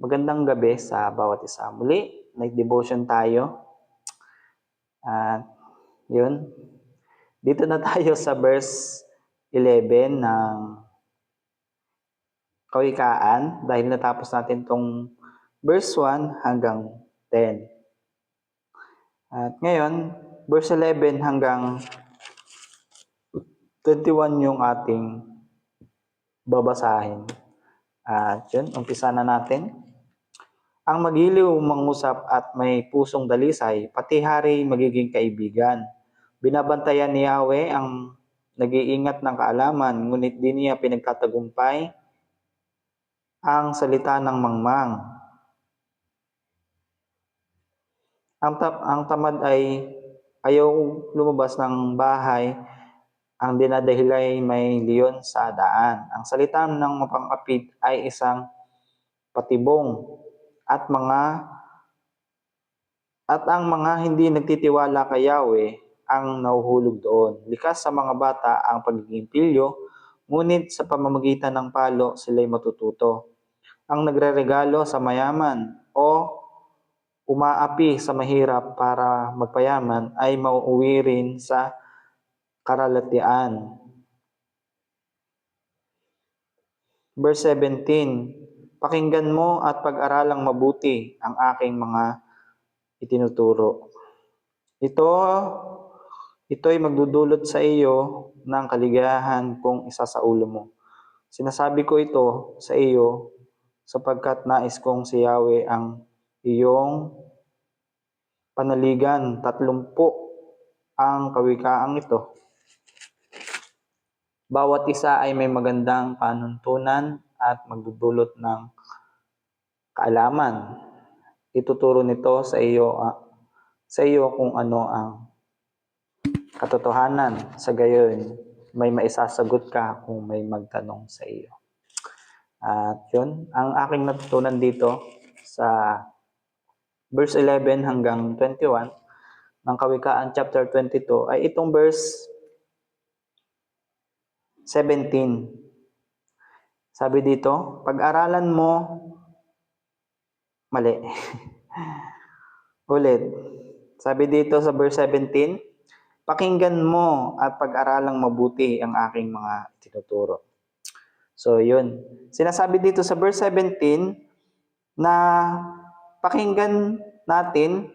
Magandang gabi sa bawat isa. Muli, night devotion tayo. At yun, dito na tayo sa verse 11 ng Kawikaan dahil natapos natin tong verse 1 hanggang 10. At ngayon, verse 11 hanggang 21 yung ating babasahin. At yun, umpisa na natin. Ang magiliw mangusap at may pusong dalisay, pati hari magiging kaibigan. Binabantayan ni Yahweh ang nag-iingat ng kaalaman, ngunit di niya pinagtatagumpay ang salita ng mangmang. Ang tamad ay ayaw lumabas ng bahay, ang dinadahilay may leon sa daan. Ang salita ng mapangkapit ay isang patibong at ang mga hindi nagtitiwala kay Yahweh ang nahuhulog doon. Likas sa mga bata ang pagiging pilyo, ngunit sa pamamagitan ng palo sila'y matututo. Ang nagreregalo sa mayaman o umaapi sa mahirap para magpayaman ay mauuwi rin sa karalatian. Verse 17, pakinggan mo at pag-aralang mabuti ang aking mga itinuturo. Ito'y magdudulot sa iyo ng kaligayahan kung isasaulo mo. Sinasabi ko ito sa iyo sapagkat nais kong si Yahweh ang iyong panaligan. 30 ang kawikaang ito. Bawat isa ay may magandang panuntunan at magdudulot ng kaalaman. Ituturo nito sa iyo kung ano ang katotohanan. Sa gayon, may maisasagot ka kung may magtanong sa iyo. At yun, ang aking natutunan dito sa verse 11 hanggang 21 ng Kawikaan chapter 22 ay itong verse 17. Sabi dito, pag-aralan mo, mali. Ulit. Sabi dito sa verse 17, pakinggan mo at pag-aralang mabuti ang aking mga tinuturo. So, yun. Sinasabi dito sa verse 17 na pakinggan natin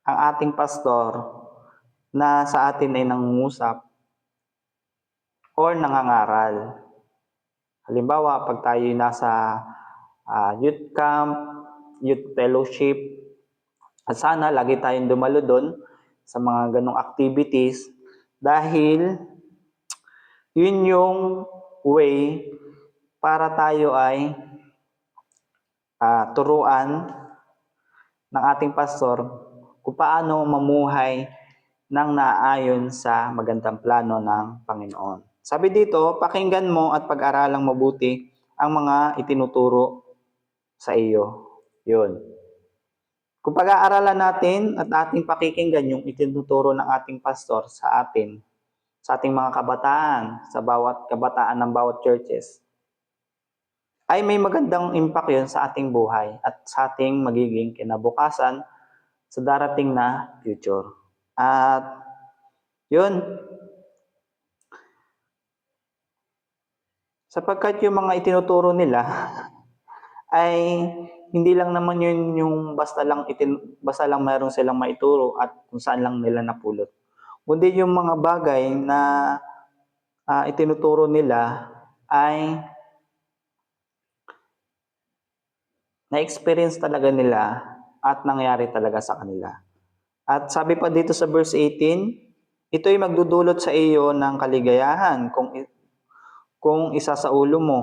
ang ating pastor na sa atin ay nangungusap or nangangaral. Halimbawa, pag tayo nasa youth camp, youth fellowship, at sana lagi tayong dumalo doon sa mga ganong activities dahil yun yung way para tayo ay turuan ng ating pastor kung paano mamuhay ng naayon sa magandang plano ng Panginoon. Sabi dito, pakinggan mo at pag-aralang mabuti ang mga itinuturo sa iyo. Yun. Kung pag-aaralan natin at ating pakikinggan yung itinuturo ng ating pastor sa atin, sa ating mga kabataan, sa bawat kabataan ng bawat churches, ay may magandang impact yun sa ating buhay at sa ating magiging kinabukasan sa darating na future. At yun, sapagkat yung mga itinuturo nila ay hindi lang naman yun yung basta lang mayroon silang maituro at kung saan lang nila napulot. Kundi yung mga bagay na itinuturo nila ay na-experience talaga nila at nangyari talaga sa kanila. At sabi pa dito sa verse 18, ito'y magdudulot sa iyo ng kaligayahan kung isasaulo mo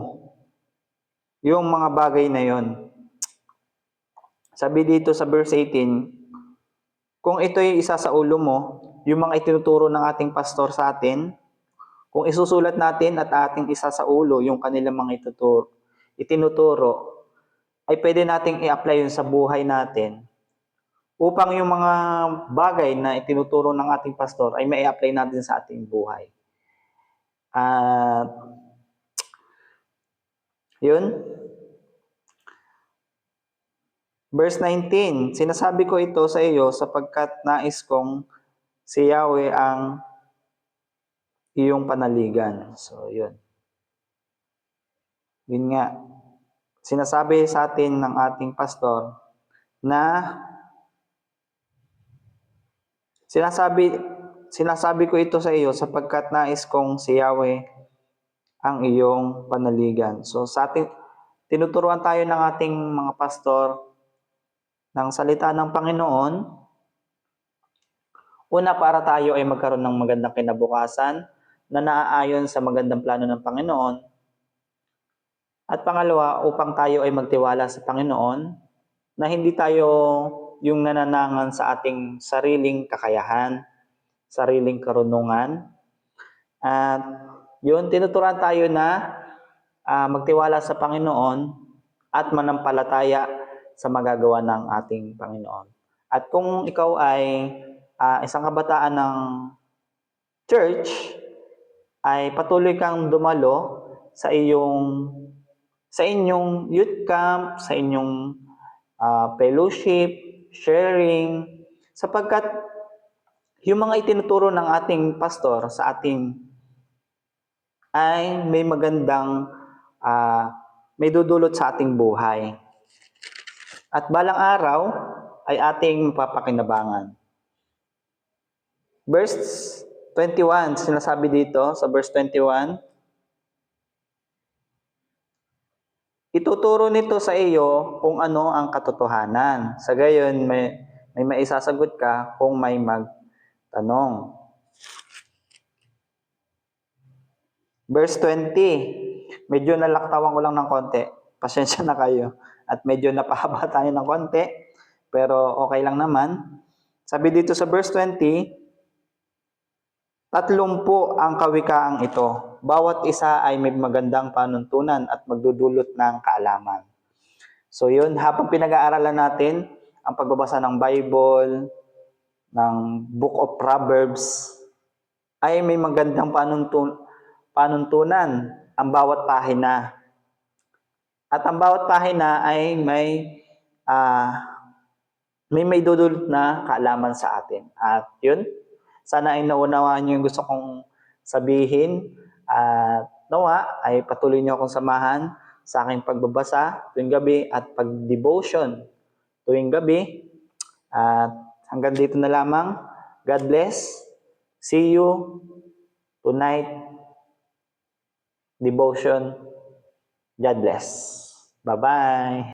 yung mga bagay na yon. Sabi dito sa verse 18, kung ito'y isasaulo mo, yung mga itinuturo ng ating pastor sa atin, kung isusulat natin at ating isasaulo yung kanilang mga itinuturo, ay pwede nating i-apply yun sa buhay natin upang yung mga bagay na itinuturo ng ating pastor ay mai-apply natin sa ating buhay. At yun, Verse 19, sinasabi ko ito sa iyo sapagkat nais kong si Yahweh ang iyong panaligan. So, yun. Yun nga. Sinasabi sa atin ng ating pastor na sinasabi ko ito sa iyo sapagkat nais kong si Yahweh ang iyong panaligan. So, sa ating tinuturuan tayo ng ating mga pastor ng salita ng Panginoon. Una, para tayo ay magkaroon ng magandang kinabukasan na naaayon sa magandang plano ng Panginoon. At pangalawa, upang tayo ay magtiwala sa Panginoon na hindi tayo yung nananangan sa ating sariling kakayahan, sariling karunungan. At yun, tinuturuan tayo na magtiwala sa Panginoon at manampalataya sa magagawa ng ating Panginoon. At kung ikaw ay isang kabataan ng church, ay patuloy kang dumalo sa inyong youth camp, sa inyong fellowship, sharing, sapagkat yung mga itinuturo ng ating pastor sa ating ay may magandang may dudulot sa ating buhay. At balang araw ay ating mapapakinabangan. Verse 21, sinasabi dito sa verse 21, ituturo nito sa iyo kung ano ang katotohanan. Sa gayon, may maisasagot ka kung may magtanong. Verse 20, medyo nalaktawan ko lang ng konti. Pasensya na kayo. At medyo napahaba tayo ng konti. Pero okay lang naman. Sabi dito sa verse 20, 30 ang kawikaang ito. Bawat isa ay may magandang panuntunan at magdudulot ng kaalaman. So yun, habang pinag-aaralan natin ang pagbabasa ng Bible, ng Book of Proverbs, ay may magandang panuntunan ang bawat pahina. At ang bawat pahina ay may dudulot na kaalaman sa atin. At yun, sana ay naunawaan niyo yung gusto kong sabihin. At nawa ay patuloy niyo akong samahan sa aking pagbabasa tuwing gabi at pag-devotion tuwing gabi. At hanggang dito na lamang. God bless. See you tonight. Devotion. God bless. Bye-bye.